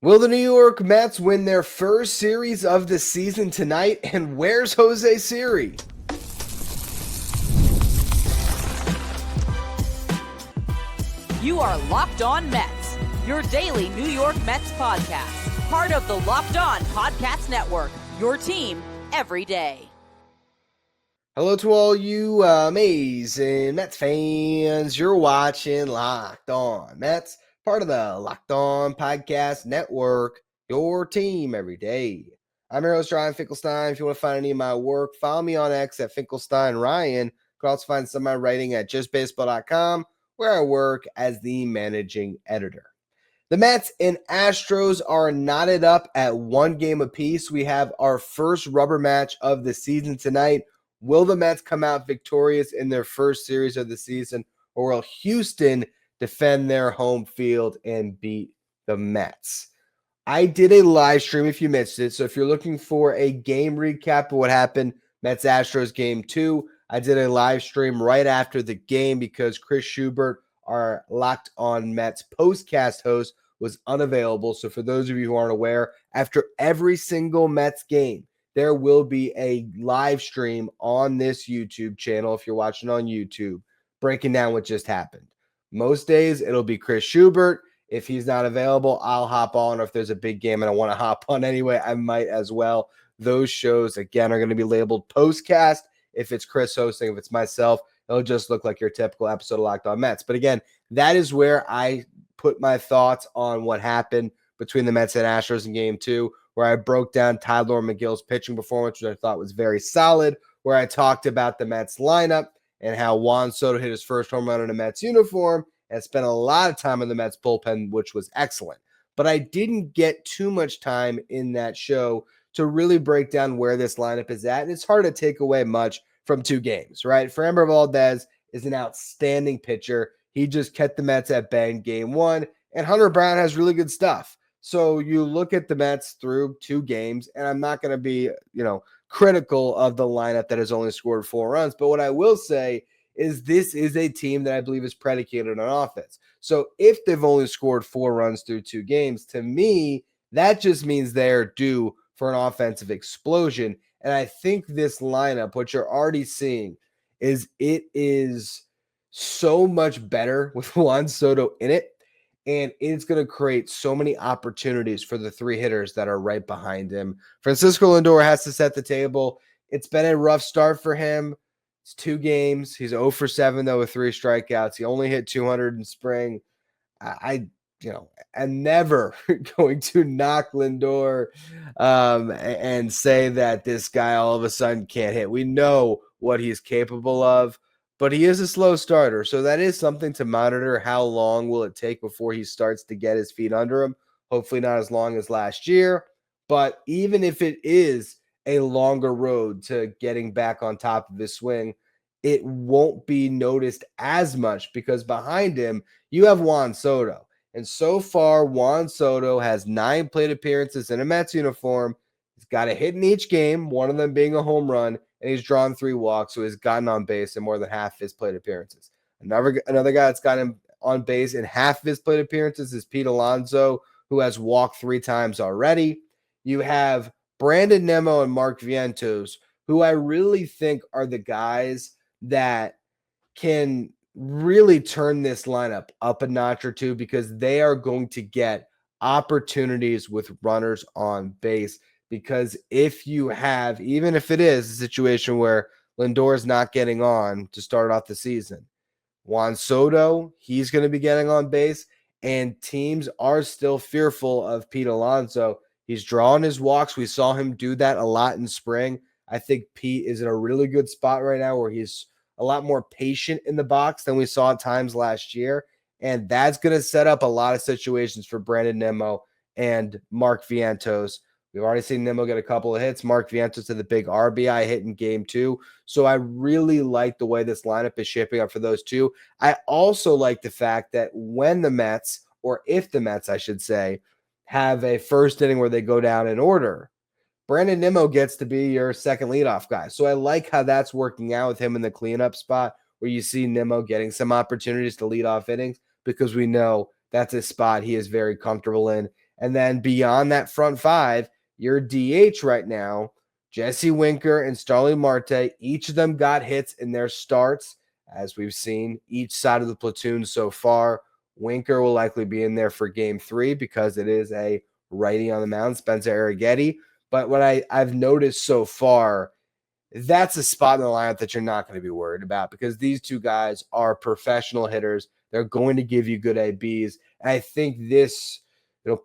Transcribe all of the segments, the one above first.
Will the New York Mets win their first series of the season tonight? And where's Jose Siri? You are Locked On Mets, your daily New York Mets podcast. Part of the Locked On Podcast Network, your team every day. Hello to all you amazing Mets fans. You're watching Locked On Mets, part of the Locked On Podcast Network, your team every day. I'm your host, Ryan Finkelstein. If you want to find any of my work, follow me on X at Finkelstein Ryan. You can also find some of my writing at justbaseball.com, where I work as the managing editor. The Mets and Astros are knotted up at one game apiece. We have our first rubber match of the season tonight. Will the Mets come out victorious in their first series of the season, or will Houston defend their home field and beat the Mets? I did a live stream if you missed it. So if you're looking for a game recap of what happened, Mets-Astros game 2, I did a live stream right after the game because Chris Schubert, our Locked On Mets postcast host, was unavailable. So for those of you who aren't aware, after every single Mets game, there will be a live stream on this YouTube channel, if you're watching on YouTube, breaking down what just happened. Most days, it'll be Chris Schubert. If he's not available, I'll hop on. Or if there's a big game and I want to hop on anyway, I might as well. Those shows, again, are going to be labeled postcast. If it's Chris hosting, if it's myself, it'll just look like your typical episode of Locked On Mets. But again, that is where I put my thoughts on what happened between the Mets and Astros in Game 2, where I broke down Tyler McGill's pitching performance, which I thought was very solid, where I talked about the Mets lineup and how Juan Soto hit his first home run in a Mets uniform and spent a lot of time in the Mets bullpen, which was excellent. But I didn't get too much time in that show to really break down where this lineup is at. And it's hard to take away much from two games, right? Framber Valdez is an outstanding pitcher. He just kept the Mets at bay in Game 1, and Hunter Brown has really good stuff. So you look at the Mets through two games, and I'm not going to be, critical of the lineup that has only scored 4 runs. But what I will say is this is a team that I believe is predicated on offense. So if they've only scored 4 runs through 2 games, to me, that just means they're due for an offensive explosion. And I think this lineup, what you're already seeing, is it is so much better with Juan Soto in it. And it's going to create so many opportunities for the 3 hitters that are right behind him. Francisco Lindor has to set the table. It's been a rough start for him. It's 2 games. He's 0 for 7, though, with 3 strikeouts. He only hit 200 in spring. I'm never going to knock Lindor and say that this guy all of a sudden can't hit. We know what he's capable of. But he is a slow starter, so that is something to monitor. How long will it take before he starts to get his feet under him? Hopefully not as long as last year. But even if it is a longer road to getting back on top of his swing, it won't be noticed as much because behind him, you have Juan Soto. And so far, Juan Soto has 9 plate appearances in a Mets uniform. He's got a hit in each game, one of them being a home run. And he's drawn 3 walks, so he's gotten on base in more than half his plate appearances. Another guy that's gotten on base in half of his plate appearances is Pete Alonso, who has walked 3 times already. You have Brandon Nimmo and Mark Vientos, who I really think are the guys that can really turn this lineup up a notch or two because they are going to get opportunities with runners on base. Because if you have, even if it is a situation where Lindor is not getting on to start off the season, Juan Soto, he's going to be getting on base, and teams are still fearful of Pete Alonso. He's drawing his walks. We saw him do that a lot in spring. I think Pete is in a really good spot right now where he's a lot more patient in the box than we saw at times last year, and that's going to set up a lot of situations for Brandon Nimmo and Mark Vientos. We've already seen Nimmo get a couple of hits. Mark Vientos to the big RBI hit in Game 2. So I really like the way this lineup is shaping up for those two. I also like the fact that when the Mets, or if the Mets, I should say, have a first inning where they go down in order, Brandon Nimmo gets to be your second leadoff guy. So I like how that's working out with him in the cleanup spot where you see Nimmo getting some opportunities to lead off innings because we know that's a spot he is very comfortable in. And then beyond that front five, your DH right now, Jesse Winker and Starling Marte, each of them got hits in their starts, as we've seen each side of the platoon so far. Winker will likely be in there for game 3 because it is a righty on the mound, Spencer Arrighetti. But what I've noticed so far, that's a spot in the lineup that you're not going to be worried about because these two guys are professional hitters. They're going to give you good ABs. And I think this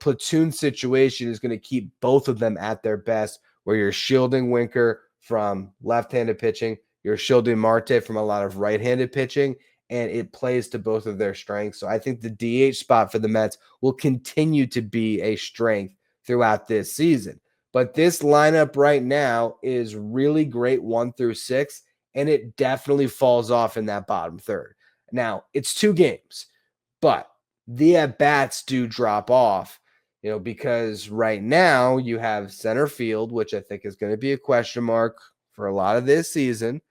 platoon situation is going to keep both of them at their best, where you're shielding Winker from left-handed pitching, you're shielding Marte from a lot of right-handed pitching, and it plays to both of their strengths. So I think the DH spot for the Mets will continue to be a strength throughout this season. But this lineup right now is really great 1 through 6, and it definitely falls off in that bottom third. Now, it's 2 games, but the at-bats do drop off, because right now you have center field, which I think is going to be a question mark for a lot of this season.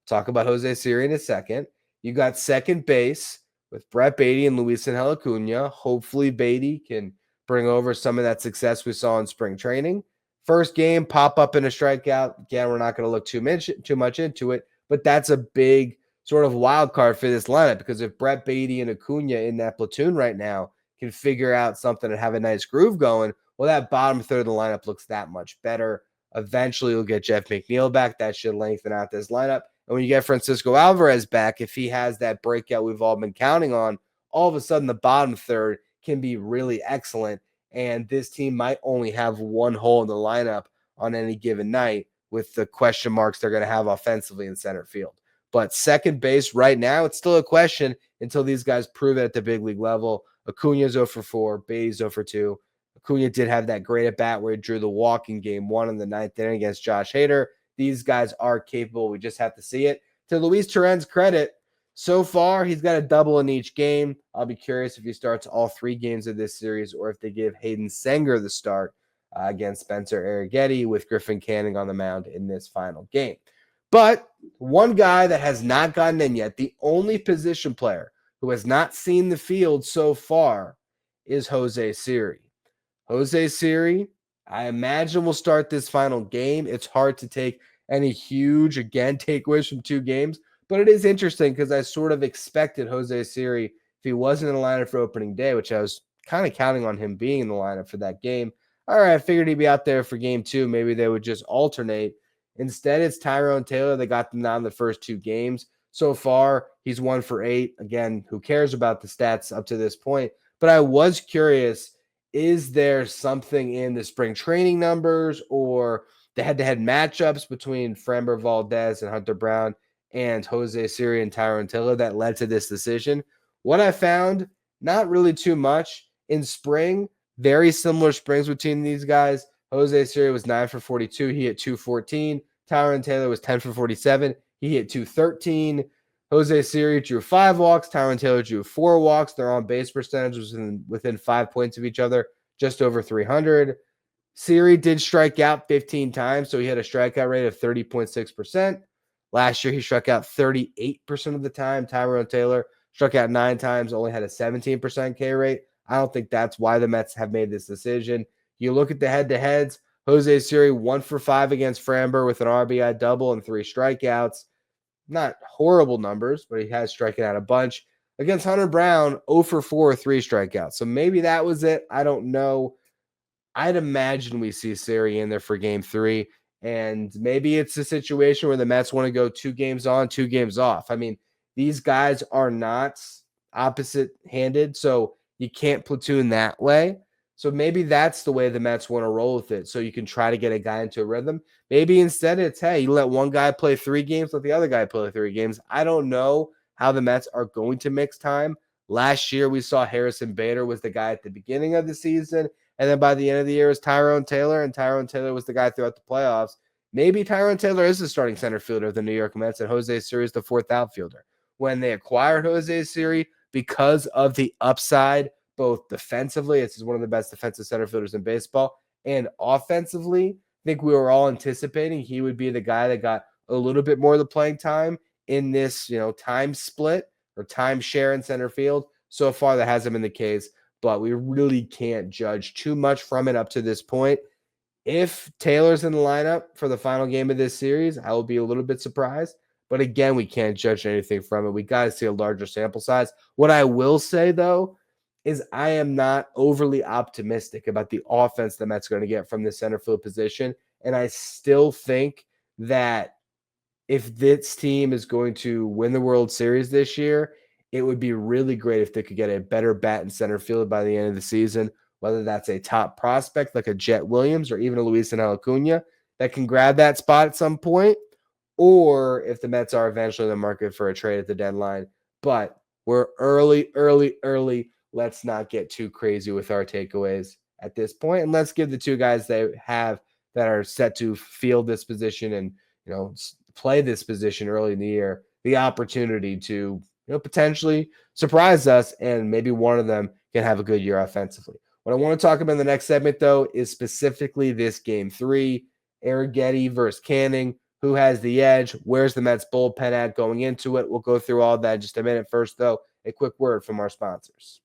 Talk about Jose Siri in a second. You got second base with Brett Beatty and Luis Angel Acuna. Hopefully Beatty can bring over some of that success we saw in spring training. First game, pop up in a strikeout. Again, we're not going to look too much into it, but that's a big sort of wild card for this lineup because if Brett Beatty and Acuna in that platoon right now can figure out something and have a nice groove going, well, that bottom third of the lineup looks that much better. Eventually, you'll get Jeff McNeil back. That should lengthen out this lineup. And when you get Francisco Alvarez back, if he has that breakout we've all been counting on, all of a sudden the bottom third can be really excellent. And this team might only have one hole in the lineup on any given night with the question marks they're going to have offensively in center field. But second base right now, it's still a question until these guys prove it at the big league level. Acuna's 0 for 4, Beatty's 0 for 2. Acuna did have that great at-bat where he drew the walk in game 1 in the 9th inning against Josh Hader. These guys are capable. We just have to see it. To Luis Turen's credit, so far he's got a double in each game. I'll be curious if he starts all 3 games of this series or if they give Hayden Senger the start against Spencer Arrighetti with Griffin Canning on the mound in this final game. But one guy that has not gotten in yet, the only position player who has not seen the field so far, is Jose Siri. Jose Siri, I imagine, will start this final game. It's hard to take any huge, takeaways from 2 games, but it is interesting because I sort of expected Jose Siri, if he wasn't in the lineup for opening day, which I was kind of counting on him being in the lineup for that game. All right, I figured he'd be out there for game 2. Maybe they would just alternate. Instead, it's Tyrone Taylor that got them down the first 2 games. So far, he's 1 for 8. Again, who cares about the stats up to this point? But I was curious, is there something in the spring training numbers or the head-to-head matchups between Framber Valdez and Hunter Brown and Jose Siri and Tyrone Taylor that led to this decision? What I found, not really too much. In spring, very similar springs between these guys. Jose Siri was 9 for 42. He hit 214. Tyrone Taylor was 10 for 47. He hit 213. Jose Siri drew 5 walks. Tyrone Taylor drew 4 walks. Their on-base percentage was within 5 points of each other, just over 300. Siri did strike out 15 times, so he had a strikeout rate of 30.6%. Last year, he struck out 38% of the time. Tyrone Taylor struck out 9 times, only had a 17% K rate. I don't think that's why the Mets have made this decision. You look at the head-to-heads, Jose Siri 1 for 5 against Framber with an RBI double and 3 strikeouts. Not horrible numbers, but he has striking out a bunch. Against Hunter Brown, 0 for 4, 3 strikeouts. So maybe that was it. I don't know. I'd imagine we see Siri in there for game 3. And maybe it's a situation where the Mets want to go 2 games on, 2 games off. I mean, these guys are not opposite-handed, so you can't platoon that way. So maybe that's the way the Mets want to roll with it. So you can try to get a guy into a rhythm. Maybe instead it's, hey, you let one guy play 3 games, let the other guy play 3 games. I don't know how the Mets are going to mix time. Last year we saw Harrison Bader was the guy at the beginning of the season. And then by the end of the year it was Tyrone Taylor. And Tyrone Taylor was the guy throughout the playoffs. Maybe Tyrone Taylor is the starting center fielder of the New York Mets and Jose Siri is the 4th outfielder. When they acquired Jose Siri, because of the upside, both defensively, this is one of the best defensive center fielders in baseball, and offensively, I think we were all anticipating he would be the guy that got a little bit more of the playing time in this, time split or time share in center field. So far, that hasn't been the case. but we really can't judge too much from it up to this point. If Taylor's in the lineup for the final game of this series, I will be a little bit surprised. But again, we can't judge anything from it. We got to see a larger sample size. What I will say, though, is I am not overly optimistic about the offense the Mets are going to get from the center field position. And I still think that if this team is going to win the World Series this year, it would be really great if they could get a better bat in center field by the end of the season, whether that's a top prospect like a Jet Williams or even a Luis Acuna that can grab that spot at some point, or if the Mets are eventually in the market for a trade at the deadline. But we're early. Let's not get too crazy with our takeaways at this point, and let's give the two guys they have that are set to field this position and play this position early in the year the opportunity to potentially surprise us, and maybe one of them can have a good year offensively. What I want to talk about in the next segment, though, is specifically this Game 3, Arrighetti versus Canning. Who has the edge? Where's the Mets bullpen at going into it? We'll go through all that in just a minute. First, though, a quick word from our sponsors.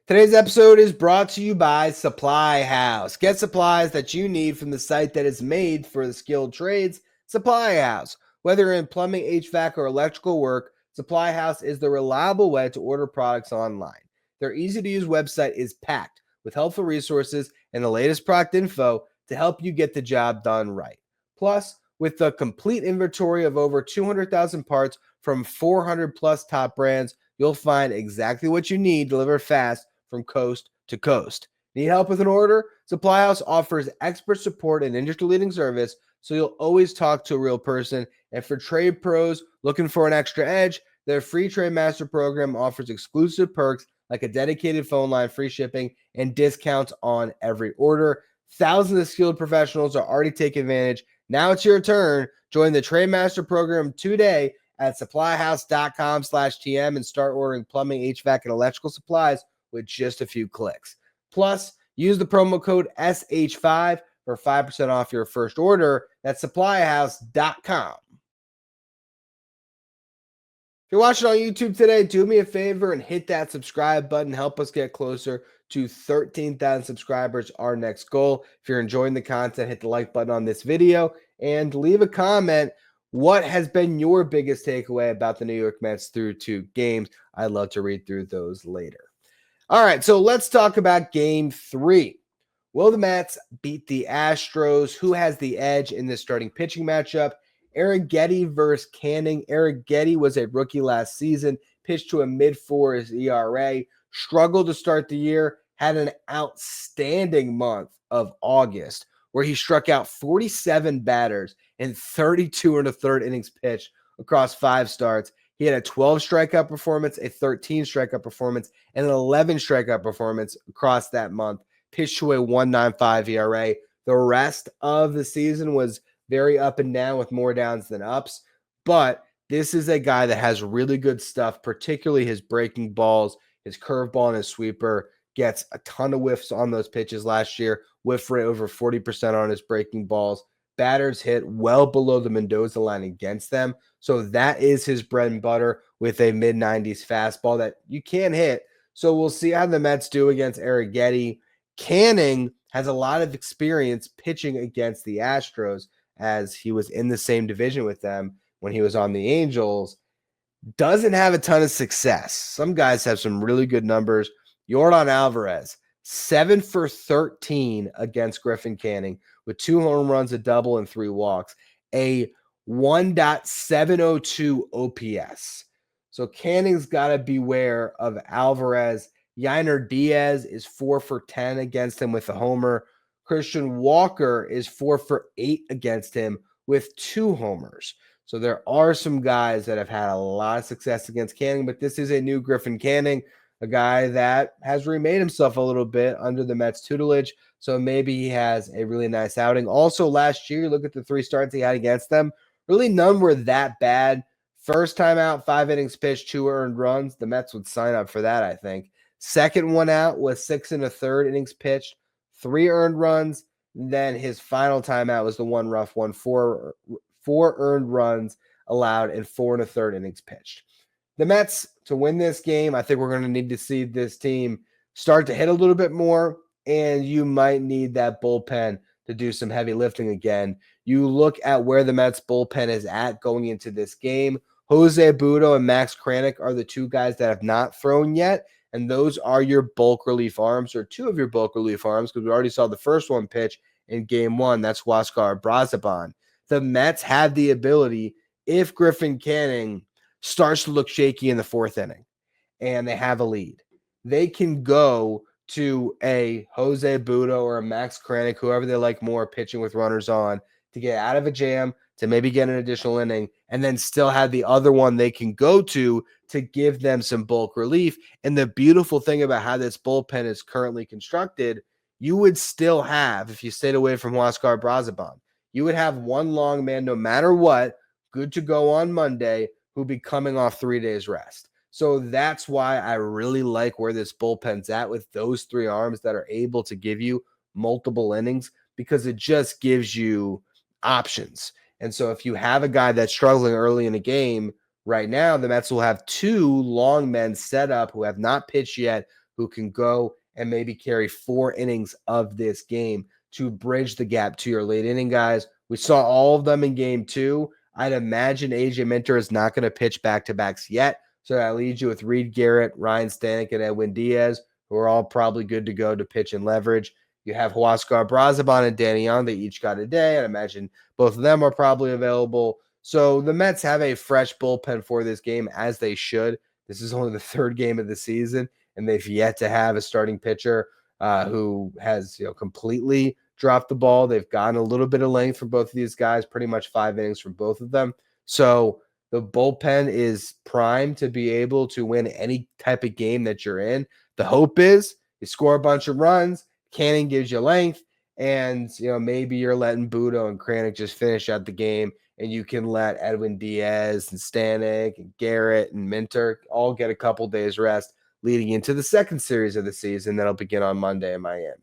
Today's episode is brought to you by Supply House. Get supplies that you need from the site that is made for the skilled trades, Supply House. Whether in plumbing, HVAC, or electrical work, Supply House is the reliable way to order products online. Their easy-to-use website is packed with helpful resources and the latest product info to help you get the job done right. Plus, with the complete inventory of over 200,000 parts from 400 plus top brands, you'll find exactly what you need delivered fast from coast to coast. Need help with an order? Supply House offers expert support and industry-leading service, so you'll always talk to a real person. And for trade pros looking for an extra edge, their free Trade Master program offers exclusive perks like a dedicated phone line, free shipping, and discounts on every order. Thousands of skilled professionals are already taking advantage. Now it's your turn. Join the Trade Master program today at supplyhouse.com/TM and start ordering plumbing, HVAC, and electrical supplies with just a few clicks. Plus, use the promo code SH5 for 5% off your first order. That's supplyhouse.com. If you're watching on YouTube today, do me a favor and hit that subscribe button. Help us get closer to 13,000 subscribers, our next goal. If you're enjoying the content, hit the like button on this video and leave a comment. What has been your biggest takeaway about the New York Mets through 2 games? I'd love to read through those later. All right, so let's talk about Game 3. Will the Mets beat the Astros? Who has the edge in this starting pitching matchup? Arrighetti versus Canning. Arrighetti was a rookie last season, pitched to a mid-4s ERA, struggled to start the year, had an outstanding month of August where he struck out 47 batters in 32 and a third innings pitched across 5 starts. He had a 12 strikeout performance, a 13 strikeout performance, and an 11 strikeout performance across that month, pitched to a 1.95 ERA. The rest of the season was very up and down with more downs than ups, but this is a guy that has really good stuff, particularly his breaking balls, his curveball, and his sweeper. Gets a ton of whiffs on those pitches last year, whiff rate over 40% on his breaking balls. Batters hit well below the Mendoza line against them, so that is his bread and butter with a mid-90s fastball that you can hit. So we'll see how the Mets do against Arrighetti. Canning has a lot of experience pitching against the Astros, as he was in the same division with them when he was on the Angels. Doesn't have a ton of success. Some guys have some really good numbers. Yordan Alvarez, 7 for 13 against Griffin Canning with 2 home runs, a double, and 3 walks. A 1.702 OPS. So Canning's got to beware of Alvarez. Yainer Diaz is 4 for 10 against him with a homer. Christian Walker is 4 for 8 against him with 2 homers. So there are some guys that have had a lot of success against Canning, but this is a new Griffin Canning, a guy that has remade himself a little bit under the Mets tutelage. So maybe he has a really nice outing. Also, last year, look at the 3 starts he had against them. Really, none were that bad. First time out, 5 innings pitched, 2 earned runs. The Mets would sign up for that, I think. Second one out was 6 1/3 innings pitched, 3 earned runs. Then his final timeout was the one rough one, 4 earned runs allowed in 4 1/3 innings pitched. The Mets, to win this game, I think we're going to need to see this team start to hit a little bit more, and you might need that bullpen to do some heavy lifting again. You look at where the Mets bullpen is at going into this game. Jose Budo and Max Kranick are the two guys that have not thrown yet, and those are your bulk relief arms, or two of your bulk relief arms, because we already saw the first one pitch in game one. That's Huascar Brazaban. The Mets have the ability, if Griffin Canning starts to look shaky in the fourth inning and they have a lead, they can go to a Jose Budo or a Max Kranick, whoever they like more, pitching with runners on, to get out of a jam, to maybe get an additional inning, and then still have the other one they can go to give them some bulk relief. And the beautiful thing about how this bullpen is currently constructed, you would still have, if you stayed away from Huascar Brazaban, you would have one long man no matter what, good to go on Monday, who'll be coming off 3 days rest. So that's why I really like where this bullpen's at with those three arms that are able to give you multiple innings, because it just gives you options. And so if you have a guy that's struggling early in a game, right now the Mets will have two long men set up who have not pitched yet, who can go and maybe carry 4 innings of this game to bridge the gap to your late inning guys. We saw all of them in game 2. I'd imagine AJ Minter is not going to pitch back-to-backs yet. So that leaves you with Reed Garrett, Ryan Stanek, and Edwin Diaz, who are all probably good to go to pitch and leverage. You have Huascar Brazaban and Danny Young. They each got a day. I imagine both of them are probably available. So the Mets have a fresh bullpen for this game, as they should. This is only the third game of the season, and they've yet to have a starting pitcher who has completely dropped the ball. They've gotten a little bit of length from both of these guys, pretty much 5 innings from both of them. So the bullpen is primed to be able to win any type of game that you're in. The hope is you score a bunch of runs, Canning gives you length, and maybe you're letting Budo and Kranick just finish out the game, and you can let Edwin Diaz and Stanek and Garrett and Minter all get a couple days rest leading into the second series of the season that'll begin on Monday in Miami.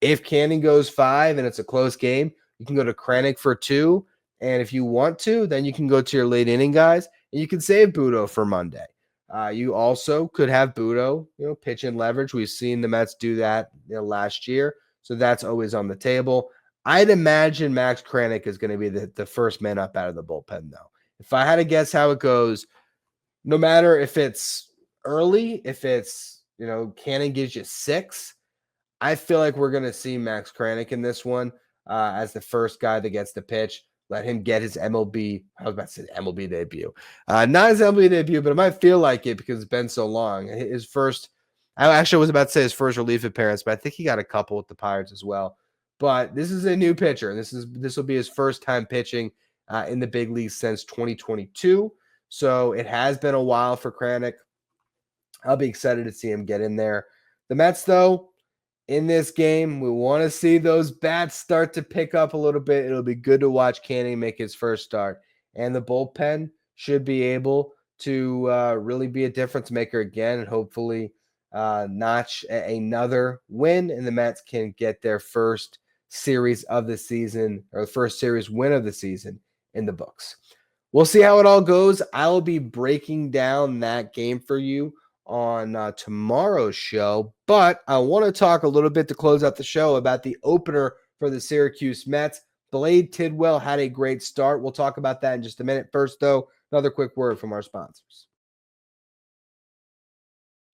If Canning goes 5 and it's a close game, you can go to Kranick for 2. And if you want to, then you can go to your late inning guys, and you can save Budo for Monday. You also could have Budo, pitch and leverage. We've seen the Mets do that last year, so that's always on the table. I'd imagine Max Kranick is going to be the first man up out of the bullpen, though. If I had to guess how it goes, no matter if it's early, if it's Canning gives you 6, I feel like we're going to see Max Kranick in this one as the first guy that gets the pitch. Let him get his MLB, I was about to say MLB debut. Not his MLB debut, but it might feel like it because it's been so long. His first, I actually was about to say his first relief appearance, but I think he got a couple with the Pirates as well. But this is a new pitcher. This will be his first time pitching in the big leagues since 2022. So it has been a while for Kranick. I'll be excited to see him get in there. The Mets, though, in this game, we want to see those bats start to pick up a little bit. It'll be good to watch Canning make his first start. And the bullpen should be able to really be a difference maker again, and hopefully notch another win, and the Mets can get their first series of the season, or the first series win of the season, in the books. We'll see how it all goes. I'll be breaking down that game for you on tomorrow's show, but I want to talk a little bit to close out the show about the opener for the Syracuse Mets. Blade Tidwell had a great start. We'll talk about that in just a minute. First, though, another quick word from our sponsors.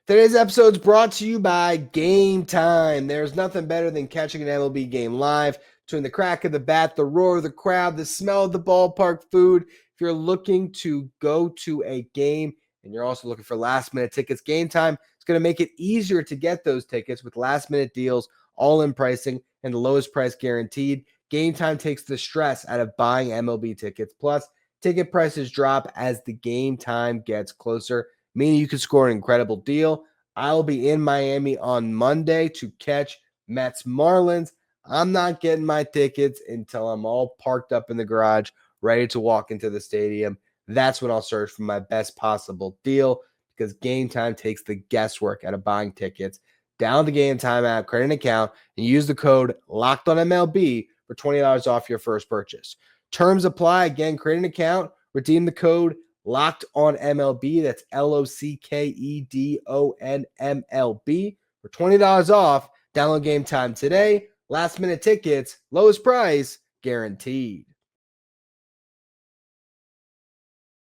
Today's episode is brought to you by Game Time. There's nothing better than catching an MLB game live. Between the crack of the bat, the roar of the crowd, the smell of the ballpark food. If you're looking to go to a game and you're also looking for last-minute tickets, Game Time is going to make it easier to get those tickets with last-minute deals, all-in pricing, and the lowest price guaranteed. Game Time takes the stress out of buying MLB tickets. Plus, ticket prices drop as the game time gets closer, meaning you can score an incredible deal. I'll be in Miami on Monday to catch Mets Marlins. I'm not getting my tickets until I'm all parked up in the garage, ready to walk into the stadium. That's when I'll search for my best possible deal, because Game Time takes the guesswork out of buying tickets. Download the Game Time app, create an account, and use the code LOCKEDONMLB for $20 off your first purchase. Terms apply. Again, create an account, redeem the code Locked On MLB. That's LOCKEDON MLB. For $20 off, download Game Time today. Last minute tickets, lowest price, guaranteed.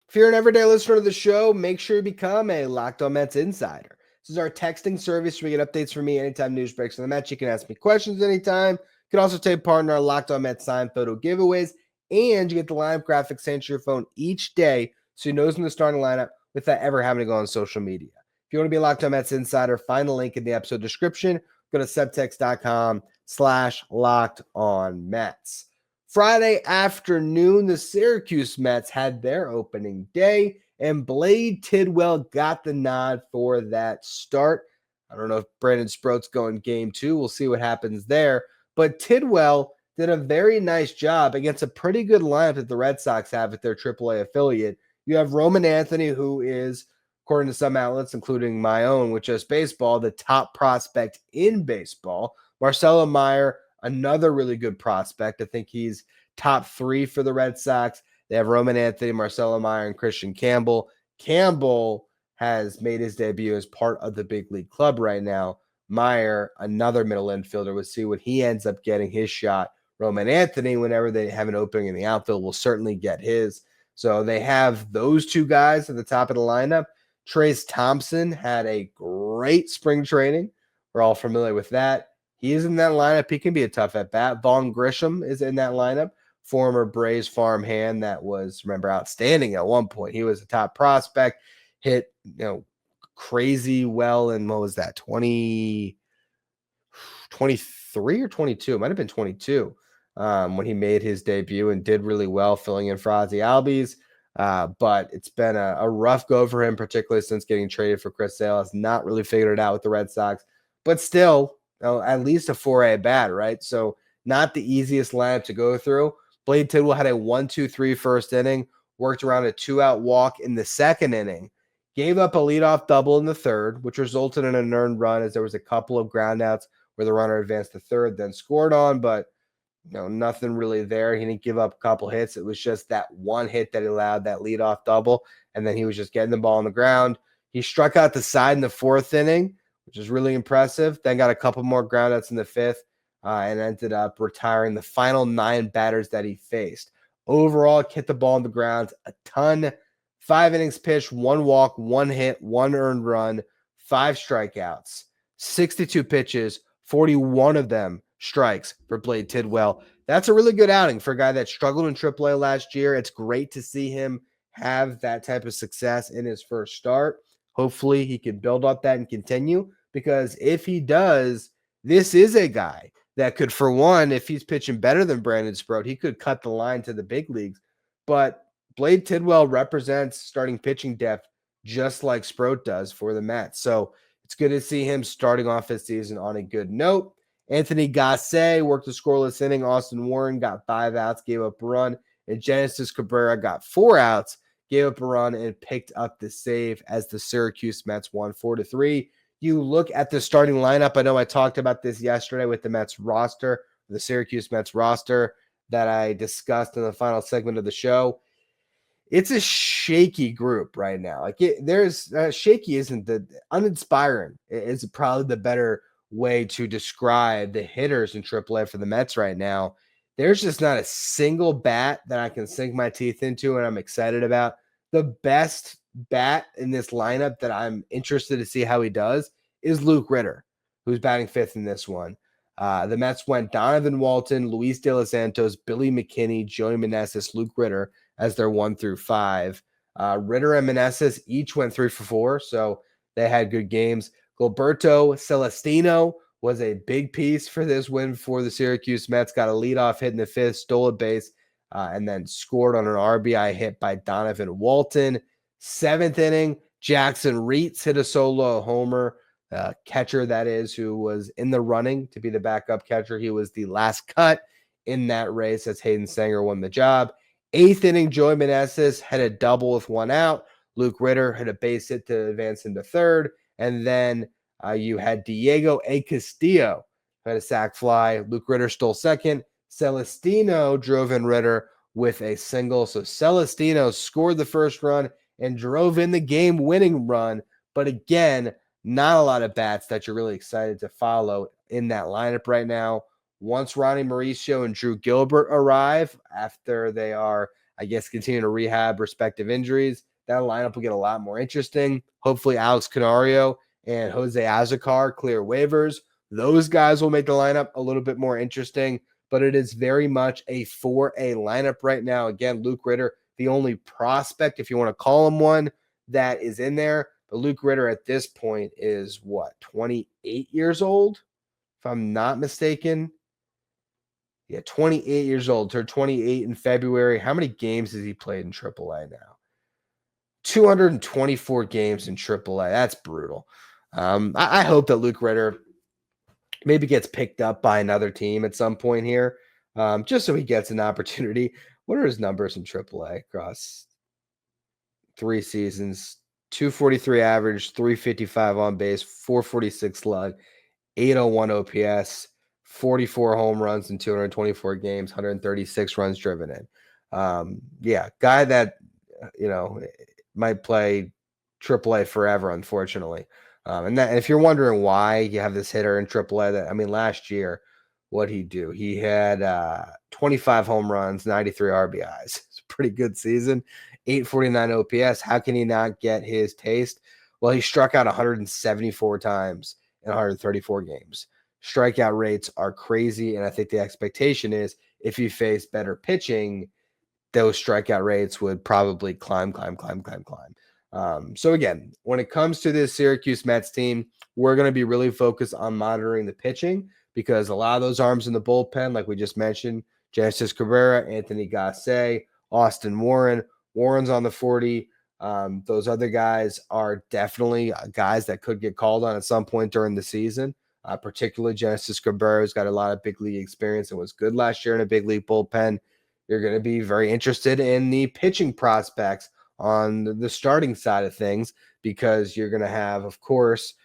If you're an everyday listener to the show, make sure you become a Locked On Mets insider. This is our texting service where you get updates from me anytime news breaks on the Mets. You can ask me questions anytime. You can also take part in our Locked On Mets signed photo giveaways, and you get the lineup graphics sent to your phone each day so you know who's in the starting lineup without ever having to go on social media. If you want to be a Locked On Mets insider, find the link in the episode description. Go to subtext.com/LockedOnMets. Friday afternoon, the Syracuse Mets had their opening day, and Blade Tidwell got the nod for that start. I don't know if Brandon Sproat's going game 2. We'll see what happens there. But Tidwell did a very nice job against a pretty good lineup that the Red Sox have at their AAA affiliate. You have Roman Anthony, who is, according to some outlets, including my own, with Just Baseball, the top prospect in baseball. Marcelo Meyer, another really good prospect. I think he's top 3 for the Red Sox. They have Roman Anthony, Marcelo Meyer, and Christian Campbell. Campbell has made his debut as part of the big league club right now. Meyer, another middle infielder, we'll see what he ends up getting his shot. Roman Anthony, whenever they have an opening in the outfield, will certainly get his. So they have those two guys at the top of the lineup. Trace Thompson had a great spring training. We're all familiar with that. He is in that lineup. He can be a tough at-bat. Vaughn Grisham is in that lineup, former Braves farmhand that was, remember, outstanding at one point. He was a top prospect, hit, crazy well in, what was that, 23 or 22? It might have been 22 when he made his debut and did really well filling in for Ozzie Albies. But it's been a rough go for him, particularly since getting traded for Chris Sale. Has not really figured it out with the Red Sox, but still, at least a 4A bat, right? So not the easiest lineup to go through. Blade Tidwell had a 1-2-3 first inning, worked around a 2-out walk in the second inning, gave up a leadoff double in the third, which resulted in an earned run as there was a couple of groundouts where the runner advanced to third, then scored on, but nothing really there. He didn't give up a couple hits. It was just that one hit that he allowed, that leadoff double, and then he was just getting the ball on the ground. He struck out the side in the fourth inning, which is really impressive. Then got a couple more groundouts in the fifth and ended up retiring the final 9 batters that he faced. Overall, hit the ball on the ground a ton. 5 innings pitched, 1 walk, 1 hit, 1 earned run, 5 strikeouts, 62 pitches, 41 of them strikes for Blade Tidwell. That's a really good outing for a guy that struggled in AAA last year. It's great to see him have that type of success in his first start. Hopefully he can build up that and continue, because if he does, this is a guy that could, for one, if he's pitching better than Brandon Sproat, he could cut the line to the big leagues. But Blade Tidwell represents starting pitching depth just like Sproat does for the Mets. So it's good to see him starting off his season on a good note. Anthony Gassé worked a scoreless inning. Austin Warren got 5 outs, gave up a run. And Genesis Cabrera got 4 outs, gave up a run, and picked up the save as the Syracuse Mets won 4-3. You look at the starting lineup. I know I talked about this yesterday with the Mets roster, the Syracuse Mets roster that I discussed in the final segment of the show. It's a shaky group right now. There's shaky isn't the uninspiring is probably the better way to describe the hitters in AAA for the Mets right now. There's just not a single bat that I can sink my teeth into and I'm excited about. The best bat in this lineup that I'm interested to see how he does is Luke Ritter, who's batting 5th in this one. The Mets went Donovan Walton, Luis De Los Santos, Billy McKinney, Joey Meneses, Luke Ritter as their 1-5. Ritter and Meneses each went 3 for 4, so they had good games. Gilberto Celestino was a big piece for this win for the Syracuse Mets. Got a leadoff hit in the 5th, stole a base, and then scored on an RBI hit by Donovan Walton. 7th inning, Jackson Reitz hit a solo homer. Catcher, that is, who was in the running to be the backup catcher. He was the last cut in that race as Hayden Sanger won the job. 8th inning, Joey Meneses had a double with 1 out. Luke Ritter hit a base hit to advance into 3rd. And then you had Diego A. Castillo who had a sac fly. Luke Ritter stole 2nd. Celestino drove in Ritter with a single. So Celestino scored the first run and drove in the game-winning run. But again, not a lot of bats that you're really excited to follow in that lineup right now. Once Ronnie Mauricio and Drew Gilbert arrive, after they are, I guess, continue to rehab respective injuries, that lineup will get a lot more interesting. Hopefully Alex Canario and Jose Azocar clear waivers. Those guys will make the lineup a little bit more interesting, but it is very much a 4A lineup right now. Again, Luke Ritter, the only prospect, if you want to call him one, that is in there. But Luke Ritter at this point is, 28 years old? If I'm not mistaken. Yeah, 28 years old. Turned 28 in February. How many games has he played in AAA now? 224 games in AAA. That's brutal. I hope that Luke Ritter maybe gets picked up by another team at some point here, just so he gets an opportunity. What are his numbers in AAA across 3 seasons? 243 average, 355 on base, 446 slug, 801 OPS, 44 home runs in 224 games, 136 runs driven in. Guy that, might play AAA forever, unfortunately. And if you're wondering why you have this hitter in AAA, last year, what'd he do? He had 25 home runs, 93 RBIs. It's a pretty good season. 849 OPS. How can he not get his taste? Well, he struck out 174 times in 134 games. Strikeout rates are crazy, and I think the expectation is if he faced better pitching, those strikeout rates would probably climb. So again, when it comes to this Syracuse Mets team, we're going to be really focused on monitoring the pitching because a lot of those arms in the bullpen, like we just mentioned, Genesis Cabrera, Anthony Gassé, Austin Warren. Warren's on the 40. Those other guys are definitely guys that could get called on at some point during the season, particularly Genesis Cabrera, who's got a lot of big league experience and was good last year in a big league bullpen. You're going to be very interested in the pitching prospects on the starting side of things because you're going to have, of course,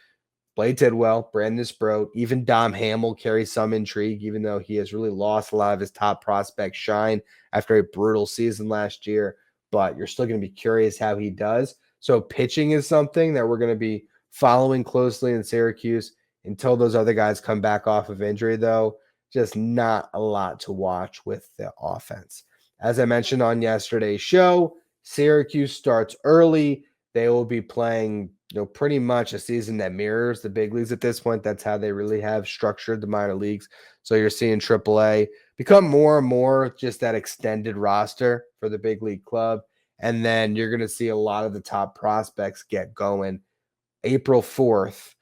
Blade Tidwell, Brandon Sproat, even Dom Hamill carries some intrigue, even though he has really lost a lot of his top prospect shine after a brutal season last year. But you're still going to be curious how he does. So pitching is something that we're going to be following closely in Syracuse until those other guys come back off of injury, though. Just not a lot to watch with the offense. As I mentioned on yesterday's show, Syracuse starts early. They will be playing, pretty much a season that mirrors the big leagues at this point. That's how they really have structured the minor leagues. So you're seeing AAA become more and more just that extended roster for the big league club. And then you're going to see a lot of the top prospects get going April 4th,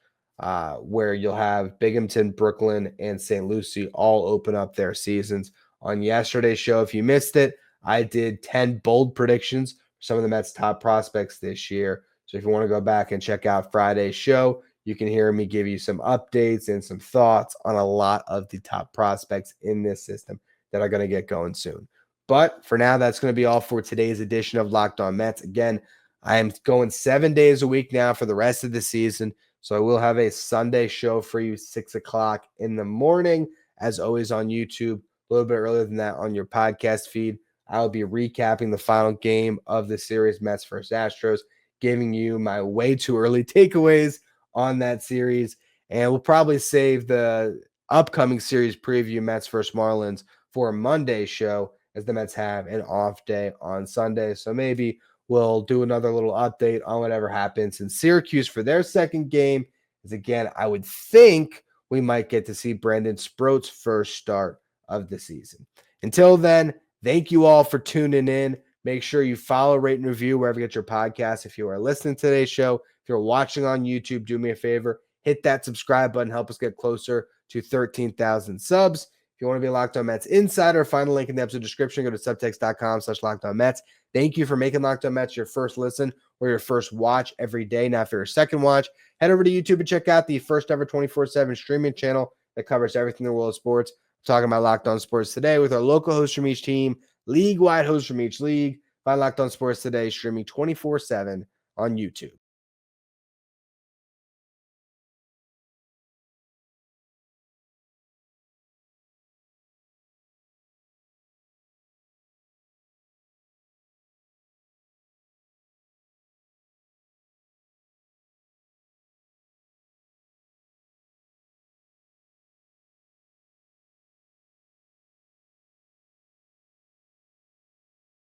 where you'll have Binghamton, Brooklyn, and St. Lucie all open up their seasons. On yesterday's show, if you missed it, I did 10 bold predictions for some of the Mets' top prospects this year. So if you want to go back and check out Friday's show, you can hear me give you some updates and some thoughts on a lot of the top prospects in this system that are going to get going soon. But for now, that's going to be all for today's edition of Locked On Mets. Again, I am going 7 days a week now for the rest of the season. So I will have a Sunday show for you, 6 o'clock in the morning, as always on YouTube. A little bit earlier than that on your podcast feed. I'll be recapping the final game of the series, Mets versus Astros, giving you my way too early takeaways on that series. And we'll probably save the upcoming series preview, Mets versus Marlins, for Monday's show, as the Mets have an off day on Sunday. So maybe we'll do another little update on whatever happens in Syracuse for their second game. As again, I would think we might get to see Brandon Sproat's first start of the season. Until then, thank you all for tuning in. Make sure you follow, rate, and review wherever you get your podcasts. If you are listening to today's show, if you're watching on YouTube, do me a favor. Hit that subscribe button. Help us get closer to 13,000 subs. If you want to be a Locked On Mets insider, find the link in the episode description. Go to subtext.com/LockedOnMets. Thank you for making Locked On Mets your first listen or your first watch every day. Now, for your second watch, head over to YouTube and check out the first ever 24/7 streaming channel that covers everything in the world of sports. We're talking about Locked On Sports Today with our local hosts from each team, league-wide hosts from each league. Find Locked On Sports Today streaming 24/7 on YouTube.